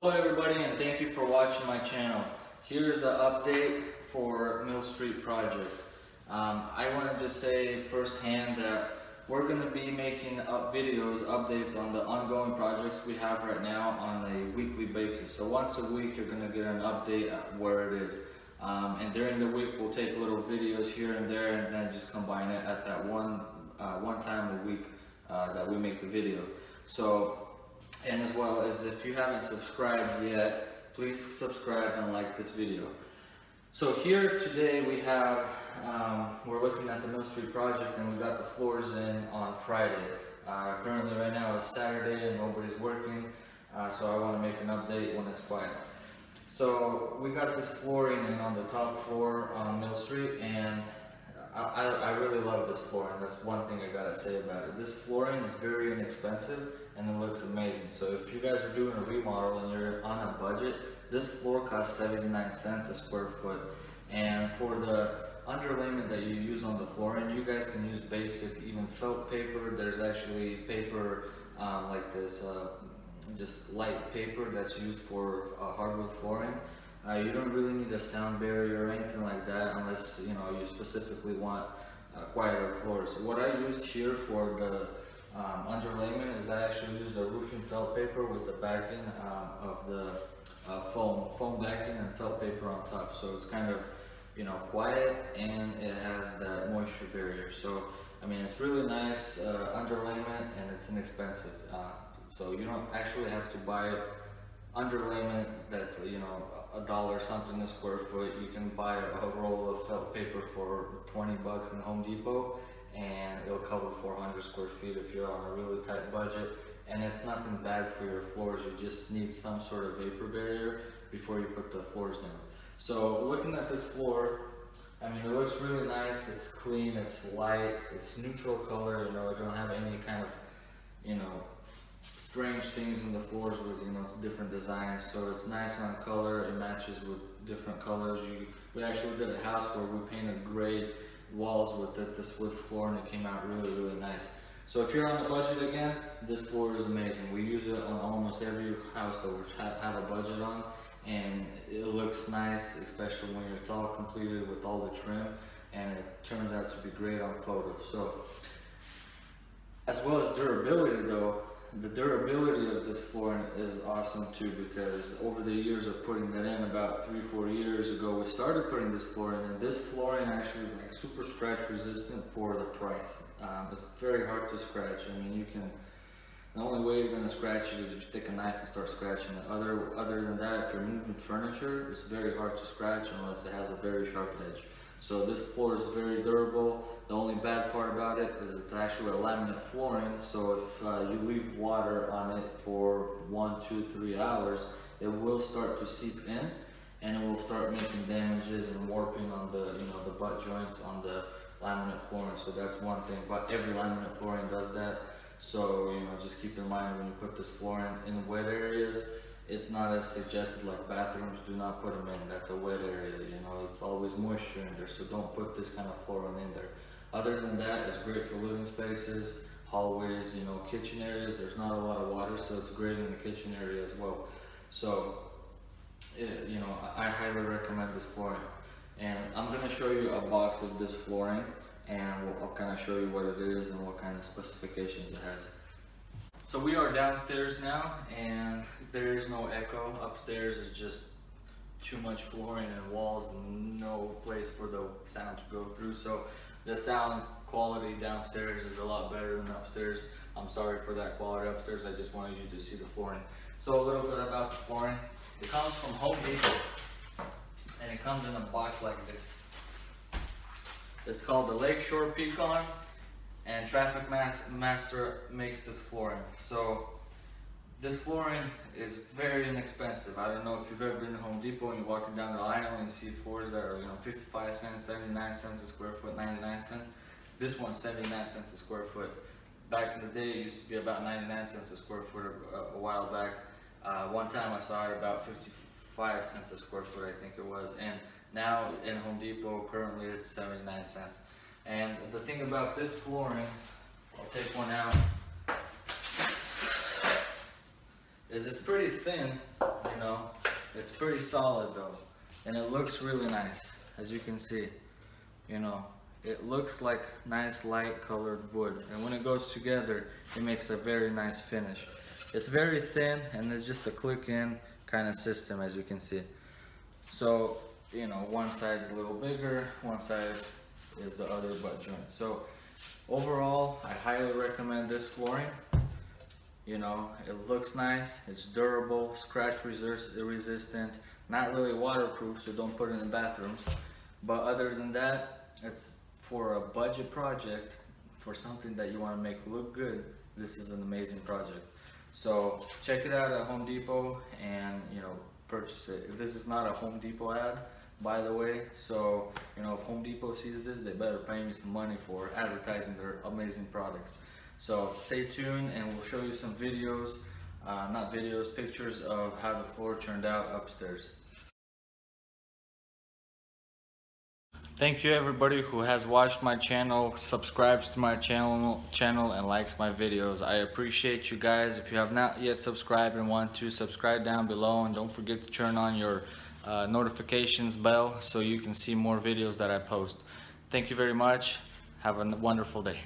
Hello everybody, and thank you for watching my channel. Here's an update for Mill Street project. I want to just say firsthand that we're going to be making updates on the ongoing projects we have right now on a weekly basis. So once a week you're going to get an update at where it is. And during the week we'll take little videos here and there and then just combine it at that one time a week that we make the video. And as well as if you haven't subscribed yet, please subscribe and like this video. So here today we have, we're looking at the Mill Street project and we got the floors in on Friday. Currently right now it's Saturday and nobody's working, so I want to make an update when it's quiet. So we got this flooring in on the top floor on Mill Street, and I really love this flooring. That's one thing I gotta say about it. This flooring is very inexpensive and it looks amazing. So if you guys are doing a remodel and you're on a budget, this floor costs 79 cents a square foot. And for the underlayment that you use on the flooring, you guys can use basic, even felt paper. There's actually paper like this, just light paper that's used for hardwood flooring. You don't really need a sound barrier or anything like that unless you specifically want quieter floors. So what I used here for the underlayment is I actually used a roofing felt paper with the backing of the foam backing and felt paper on top. So it's kind of quiet and it has that moisture barrier. So I mean it's really nice underlayment and it's inexpensive. So you don't actually have to buy underlayment that's $1 something a square foot. You can buy a roll of felt paper for 20 bucks in Home Depot and it'll cover 400 square feet if you're on a really tight budget, and it's nothing bad for your floors. You just need some sort of vapor barrier before you put the floors down. So looking at this floor, I mean it looks really nice, it's clean, it's light, it's neutral color, it don't have any kind of strange things in the floors with different designs. So it's nice on color, it matches with different colors. We actually did a house where we painted gray walls with this wood floor and it came out really nice. So if you're on a budget again, this floor is amazing. We use it on almost every house that we have a budget on, and it looks nice, especially when it's all completed with all the trim, and it turns out to be great on photos. So as well as durability though, the durability of this flooring is awesome too, because over the years of putting that in, about 3-4 years ago, we started putting this flooring in. This flooring actually is like super scratch resistant for the price. It's very hard to scratch. I mean, the only way you're going to scratch it is if you take a knife and start scratching it. Other than that, if you're moving furniture, it's very hard to scratch unless it has a very sharp edge. So this floor is very durable. The only bad part about it is it's actually a laminate flooring, so if you leave water on it for 1, 2, 3 hours, it will start to seep in and it will start making damages and warping on the the butt joints on the laminate flooring. So that's one thing, but every laminate flooring does that. So just keep in mind when you put this flooring in wet areas, it's not as suggested. Like bathrooms, do not put them in. That's a wet area, it's always moisture in there, so don't put this kind of flooring in there. Other than that, it's great for living spaces, hallways, kitchen areas. There's not a lot of water, so it's great in the kitchen area as well. So I highly recommend this flooring, and I'm going to show you a box of this flooring, and I'll kind of show you what it is and what kind of specifications it has. So we are downstairs now, and there is no echo. Upstairs is just too much flooring and walls and no place for the sound to go through. So the sound quality downstairs is a lot better than upstairs. I'm sorry for that quality upstairs. I just wanted you to see the flooring. So a little bit about the flooring. It comes from Home Depot, and it comes in a box like this. It's called the Lakeshore Pecan, and Traffic Master makes this flooring. So this flooring is very inexpensive. I don't know if you've ever been to Home Depot and you're walking down the aisle and you see floors that are 55 cents, 79 cents a square foot, 99 cents. This one's 79 cents a square foot. Back in the day, it used to be about 99 cents a square foot a while back. One time I saw it about 55 cents a square foot, I think it was. And now in Home Depot, currently it's 79 cents. And the thing about this flooring, I'll take one out, is it's pretty thin, You know, it's pretty solid though, and it looks really nice, as you can see. You know, it looks like nice light colored wood, and when it goes together, it makes a very nice finish. It's very thin, and it's just a click in kind of system, as you can see. So, you know, one side's a little bigger, one side is the other butt joint. So overall, I highly recommend this flooring. You know, it looks nice, it's durable, scratch resistant, not really waterproof, so don't put it in bathrooms. But other than that, it's for a budget project, for something that you want to make look good. This is an amazing project. So check it out at Home Depot and, you know, purchase it. This is not a Home Depot ad, by the way, so, you know, if Home Depot sees this, they better pay me some money for advertising their amazing products. So stay tuned, and we'll show you some videos, not videos, pictures of how the floor turned out upstairs. Thank you everybody who has watched my channel, subscribes to my channel and likes my videos. I appreciate you guys. If you have not yet subscribed and want to, subscribe down below, and don't forget to turn on your notifications bell so you can see more videos that I post. Thank you very much. Have a wonderful day.